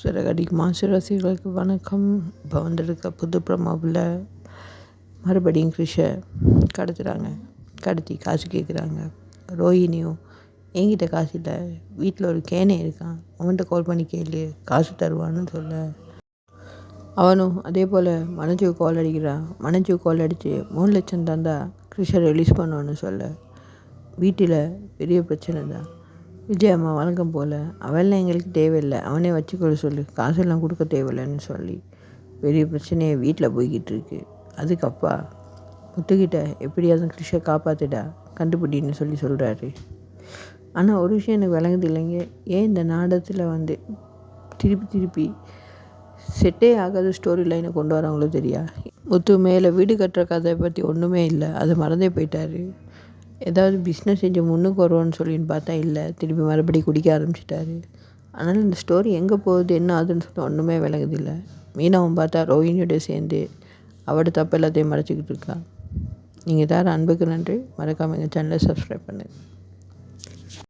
சிறகடிக்கு master ரசிகர்களுக்கு வணக்கம். இப்போ வந்திருக்க புது ப்ரமோவில் மறுபடியும் கிறிஷை கடத்துகிறாங்க. கடத்தி காசு கேட்குறாங்க. ரோஹிணியும் என்கிட்ட காசு இல்லை, வீட்டில் ஒரு கேனே இருக்கான், அவன்கிட்ட கால் பண்ணி கேளு, காசு தருவான்னு சொல்ல, அவனும் அதே போல் மனோஜுக்கு கால் அடிக்கிறான். மனோஜுக்கு கால் அடித்து 3 லட்சம் தந்தா கிறிஷை ரிலீஸ் பண்ணுவான்னு சொல்ல, வீட்டில் பெரிய பிரச்சனை தான். விஜய் அம்மா வழக்கம் போல் அவெல்லாம் எங்களுக்கு தேவையில்லை, அவனே வச்சுக்கொள்ள சொல்லு, காசெல்லாம் கொடுக்க தேவையில்லைன்னு சொல்லி பெரிய பிரச்சனையை வீட்டில் போய்கிட்டு இருக்கு. அதுக்கு அப்பா முத்துக்கிட்ட எப்படியாவது கிறிஷை காப்பாற்றிடா, கண்டுபிடின்னு சொல்கிறாரு. ஆனால் ஒரு விஷயம் எனக்கு விளங்குது இல்லைங்க, ஏன் இந்த நாடகத்தில் திருப்பி செட்டே ஆகாத ஸ்டோரி லைனை கொண்டு வராங்களோ தெரியா. முத்து மேலே வீடு கட்டுற கதையை பற்றி ஒன்றுமே இல்லை, அதை மறந்தே போயிட்டாரு. ஏதாவது பிஸ்னஸ் செஞ்சு முன்னுக்கு வருவோன்னு சொல்லின்னு பார்த்தா இல்லை, திருப்பி மறுபடியும் குடிக்க ஆரம்பிச்சிட்டாரு. அதனால் இந்த ஸ்டோரி எங்கே போகுது, என்ன ஆகுதுன்னு சொல்லி ஒன்றுமே விளங்குதில்லை. மீனாவும் பார்த்தா ரோஹிணியோட சேர்ந்து அவட தப்பு எல்லாத்தையும் மறைச்சிக்கிட்டு இருக்கா. நீங்கள் தர அன்புக்கு நன்றி. மறக்காமல் எங்கள் சேனலை சப்ஸ்கிரைப் பண்ணுங்கள்.